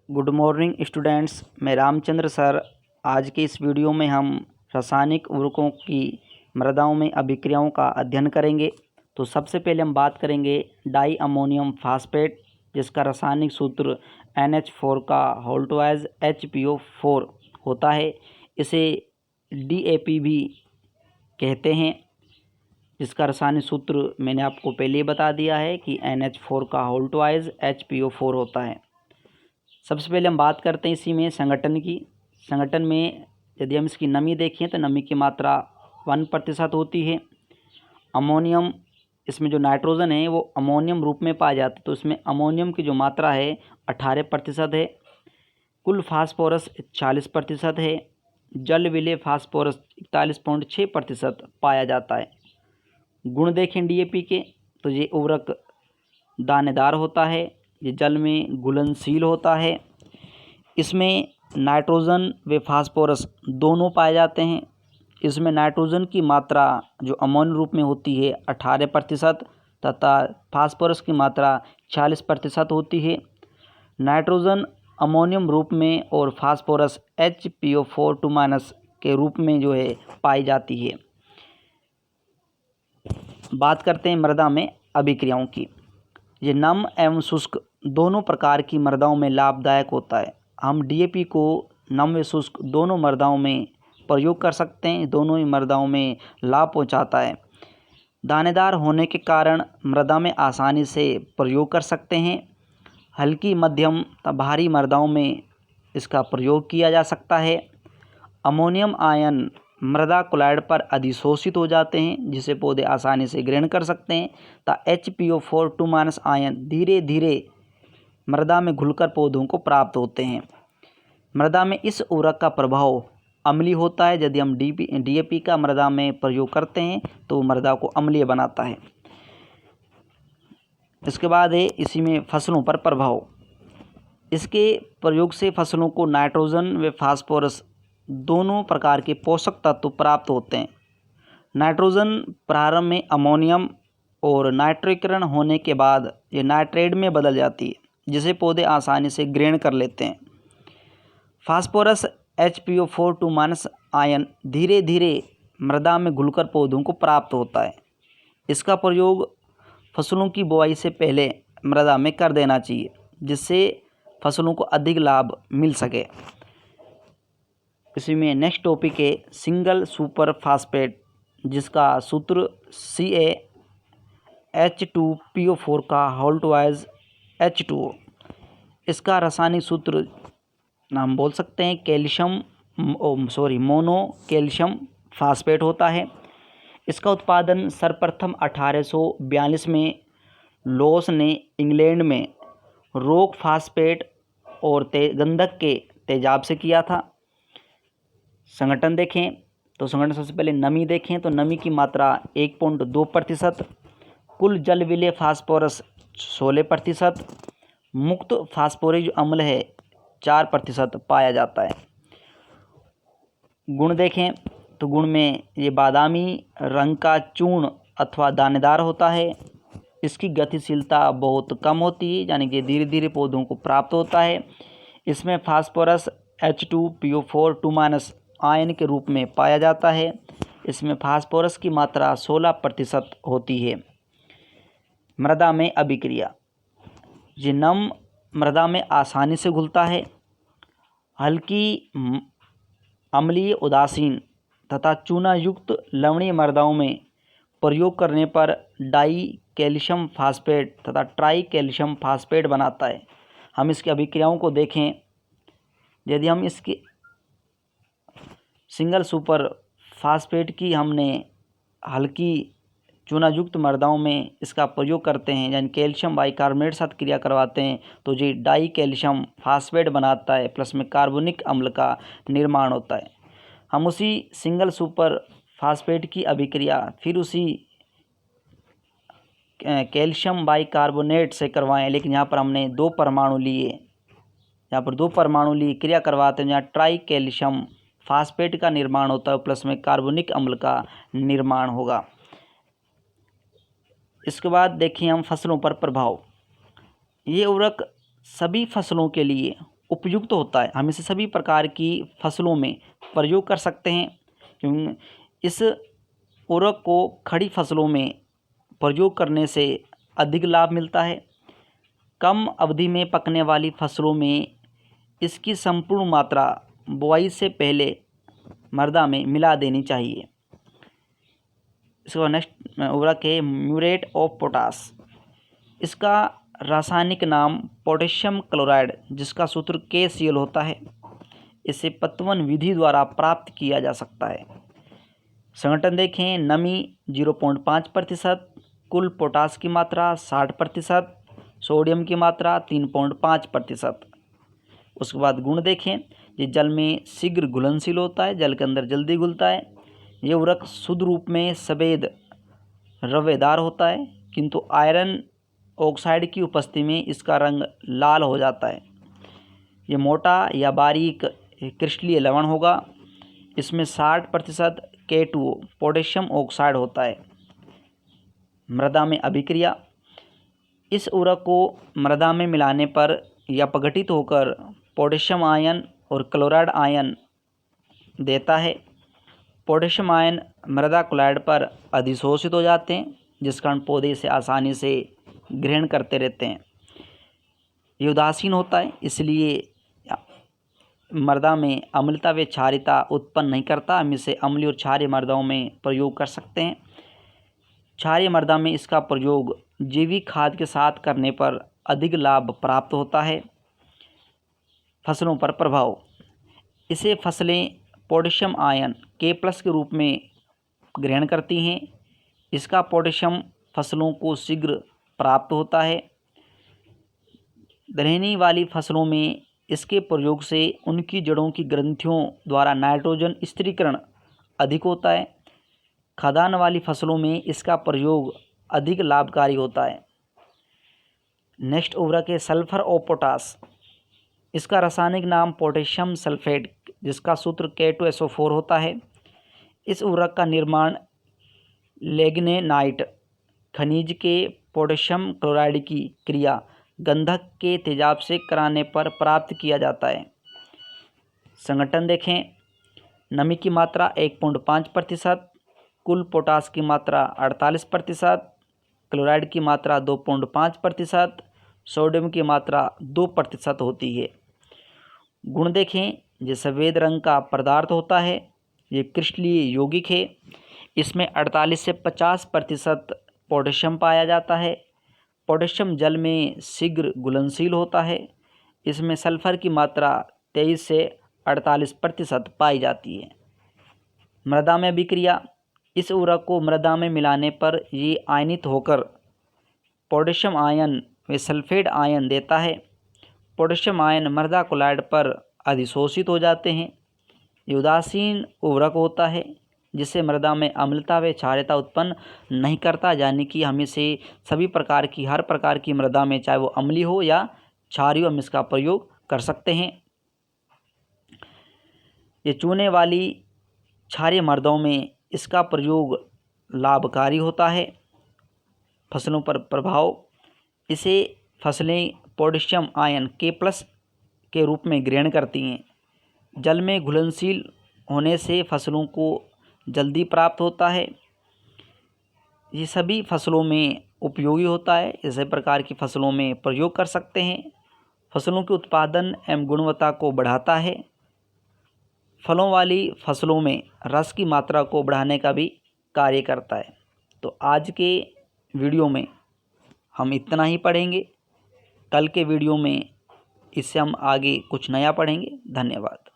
Good morning students, मैं Ramchandra sir. आज के इस वीडियो में हम रासायनिक उर्वरकों की मृदाओं में अभिक्रियाओं का अध्ययन करेंगे। तो सबसे पहले हम बात करेंगे डाई अमोनियम फास्फेट, जिसका रासायनिक सूत्र NH4 का होल ट्वाइस HPO4 होता है। इसे DAP भी कहते हैं, जिसका रासायनिक सूत्र मैंने आपको पहले ही बता दिया है कि NH4 का होल ट्वाइस HPO4 होता है। सबसे पहले हम बात करते हैं इसी में संगठन की। संगठन में यदि हम इसकी नमी देखें तो नमी की मात्रा 1% होती है। अमोनियम, इसमें जो नाइट्रोजन है वो अमोनियम रूप में पाया जाता है, तो इसमें अमोनियम की जो मात्रा है 18% है। कुल फास्फोरस 40% है। जल विलेय फास्फोरस 41.6% पाया जाता है। गुण देखें DAP के तो ये उर्वरक दानेदार होता है, ये जल में घुलनशील होता है। इसमें नाइट्रोजन व फास्फोरस दोनों पाए जाते हैं। इसमें नाइट्रोजन की मात्रा जो अमोनियम रूप में होती है 18% तथा फास्फोरस की मात्रा 40% होती है। नाइट्रोजन अमोनियम रूप में और फास्फोरस HPO4 के रूप में जो है पाई जाती है। बात करते हैं मृदा में अभिक्रियाओं की। ये नम एवं शुष्क दोनों प्रकार की मृदाओं में लाभदायक होता है। हम DAP को नम व शुष्क दोनों मृदाओं में प्रयोग कर सकते हैं। दोनों ही मृदाओं में लाभ पहुंचाता है। दानेदार होने के कारण मृदा में आसानी से प्रयोग कर सकते हैं। हल्की, मध्यम तथा भारी मृदाओं में इसका प्रयोग किया जा सकता है। अमोनियम आयन मृदा क्लोराइड पर अधिशोषित हो जाते हैं, जिसे पौधे आसानी से ग्रहण कर सकते हैं। तथा HPO4 आयन धीरे धीरे मृदा में घुलकर पौधों को प्राप्त होते हैं। मृदा में इस उर्वरक का प्रभाव अम्लीय होता है। यदि हम DAP का मृदा में प्रयोग करते हैं तो मृदा को अम्लीय बनाता है। इसके बाद है इसी में फसलों पर प्रभाव। इसके प्रयोग से फसलों को नाइट्रोजन व फास्फोरस दोनों प्रकार के पोषक तत्व प्राप्त होते हैं। नाइट्रोजन प्रारंभ में अमोनियम और नाइट्रीकरण होने के बाद ये नाइट्रेट में बदल जाती है, जिसे पौधे आसानी से ग्रहण कर लेते हैं। फास्फोरस HPO4 आयन धीरे धीरे मृदा में घुलकर पौधों को प्राप्त होता है। इसका प्रयोग फसलों की बुआई से पहले मृदा में कर देना चाहिए, जिससे फसलों को अधिक लाभ मिल सके। इसी में नेक्स्ट टॉपिक है सिंगल सुपर फास्फेट, जिसका सूत्र CaH2PO4 का होल ट्वाइस H2O। इसका रासायनिक सूत्र हम बोल सकते हैं मोनो कैल्शियम फास्फेट होता है। इसका उत्पादन सर्वप्रथम 1842 में लॉस ने इंग्लैंड में रोक फास्फेट और गंधक के तेजाब से किया था। संगठन देखें तो संगठन सबसे पहले नमी देखें तो नमी की मात्रा 1.2%। कुल जल विलेय फास्फोरस 16%। मुक्त फास्फोरिक अम्ल है 4% पाया जाता है। गुण देखें तो गुण में ये बादामी रंग का चूर्ण अथवा दानेदार होता है। इसकी गतिशीलता बहुत कम होती है, यानी कि धीरे धीरे पौधों को प्राप्त होता है। इसमें फास्फोरस H2PO4 आयन के रूप में पाया जाता है। इसमें फास्फोरस की मात्रा 16% होती है। मृदा में अभिक्रिया। ये नम मृदा में आसानी से घुलता है। हल्की, अम्लीय, उदासीन तथा चूना युक्त लवणीय मृदाओं में प्रयोग करने पर डाई कैल्शियम फास्फेट तथा ट्राई कैल्शियम फास्फेट बनाता है। हम इसकी अभिक्रियाओं को देखें। यदि हम इसकी सिंगल सुपर फास्फेट की हमने हल्की चूनायुक्त मृदाओं में इसका प्रयोग करते हैं, यानी कैल्शियम बाइकार्बोनेट साथ क्रिया करवाते हैं, तो ये डाई कैल्शियम फास्फेट बनाता है, प्लस में कार्बोनिक अम्ल का निर्माण होता है। हम उसी सिंगल सुपर फास्फेट की अभिक्रिया फिर उसी कैल्शियम बाइकार्बोनेट से करवाएं, लेकिन यहाँ पर हमने 2 परमाणु लिए। यहाँ पर 2 परमाणु लिए क्रिया करवाते हैं, जहाँ ट्राई कैल्शियम फास्फेट का निर्माण होता है, प्लस में कार्बोनिक अम्ल का निर्माण होगा। इसके बाद देखिए हम फसलों पर प्रभाव। ये उर्वरक सभी फसलों के लिए उपयुक्त होता है। हम इसे सभी प्रकार की फसलों में प्रयोग कर सकते हैं, क्योंकि इस उर्वरक को खड़ी फसलों में प्रयोग करने से अधिक लाभ मिलता है। कम अवधि में पकने वाली फसलों में इसकी संपूर्ण मात्रा बुआई से पहले मृदा में मिला देनी चाहिए। इसका नेक्स्ट उर्वरक है म्यूरेट ऑफ पोटास। इसका रासायनिक नाम पोटेशियम क्लोराइड, जिसका सूत्र KCl होता है। इसे पत्तवन विधि द्वारा प्राप्त किया जा सकता है। संगठन देखें, नमी 0.5%, कुल पोटास की मात्रा 60%, सोडियम की मात्रा 3.5%। उसके बाद गुण देखें, ये जल में शीघ्र घुलनशील होता है, जल के अंदर जल्दी घुलता है। ये उर्वरक शुद्ध रूप में सफ़ेद रवेदार होता है, किंतु आयरन ऑक्साइड की उपस्थिति में इसका रंग लाल हो जाता है। ये मोटा या बारीक क्रिस्टलीय लवण होगा। इसमें 60% K2O पोटेशियम ऑक्साइड होता है। मृदा में अभिक्रिया, इस उर्वरक को मृदा में मिलाने पर यह अपघटित होकर पोटेशियम आयन और क्लोराइड आयन देता है। पोटेशियम आयन मृदा क्लोराइड पर अधिशोषित हो जाते हैं, जिस कारण पौधे से आसानी से ग्रहण करते रहते हैं। ये उदासीन होता है, इसलिए मृदा में अम्लता व क्षारीयता उत्पन्न नहीं करता। हम इसे अम्लीय और क्षारीय मृदाओं में प्रयोग कर सकते हैं। क्षारीय मृदा में इसका प्रयोग जैविक खाद के साथ करने पर अधिक लाभ प्राप्त होता है। फसलों पर प्रभाव, इसे फसलें पोटेशियम आयन K+ के रूप में ग्रहण करती हैं। इसका पोटेशियम फसलों को शीघ्र प्राप्त होता है। दलहनी वाली फसलों में इसके प्रयोग से उनकी जड़ों की ग्रंथियों द्वारा नाइट्रोजन स्थिरीकरण अधिक होता है। खाद्यान्न वाली फसलों में इसका प्रयोग अधिक लाभकारी होता है। नेक्स्ट उर्वरक है सल्फर ऑफ पोटास। इसका रासायनिक नाम पोटेशियम सल्फेट, जिसका सूत्र K2SO4 होता है। इस उर्वरक का निर्माण लिग्नाइट खनिज के पोटेशियम क्लोराइड की क्रिया गंधक के तेजाब से कराने पर प्राप्त किया जाता है। संगठन देखें, नमी की मात्रा 1.5%, कुल पोटास की मात्रा 48%, क्लोराइड की मात्रा 2.5%, सोडियम की मात्रा 2% होती है। गुण देखें, ये सफ़ेद रंग का पदार्थ होता है। ये क्रिस्टलीय यौगिक है। इसमें 48 से 50% पोटेशियम पाया जाता है। पोटेशियम जल में शीघ्र घुलनशील होता है। इसमें सल्फर की मात्रा 23 से 48% पाई जाती है। मृदा में अभिक्रिया, इस उर्वरक को मृदा में मिलाने पर ये आयनित होकर पोटेशियम आयन व सल्फेट आयन देता है। पोटेशियम आयन मृदा क्लोराइड पर अधिशोषित हो जाते हैं। ये उदासीन उर्वरक होता है, जिससे मृदा में अम्लता व क्षारीयता उत्पन्न नहीं करता, यानी कि हम इसे सभी प्रकार की हर प्रकार की मृदा में, चाहे वो अम्लीय हो या क्षारीय, हम इसका प्रयोग कर सकते हैं। ये चूने वाली क्षारीय मृदाओं में इसका प्रयोग लाभकारी होता है। फसलों पर प्रभाव, इसे फसलें पोटेशियम आयन K+ के रूप में ग्रहण करती हैं। जल में घुलनशील होने से फसलों को जल्दी प्राप्त होता है। ये सभी फसलों में उपयोगी होता है। इसी प्रकार की फसलों में प्रयोग कर सकते हैं। फसलों के उत्पादन एवं गुणवत्ता को बढ़ाता है। फलों वाली फसलों में रस की मात्रा को बढ़ाने का भी कार्य करता है। तो आज के वीडियो में हम इतना ही पढ़ेंगे। कल के वीडियो में इससे हम आगे कुछ नया पढ़ेंगे। धन्यवाद।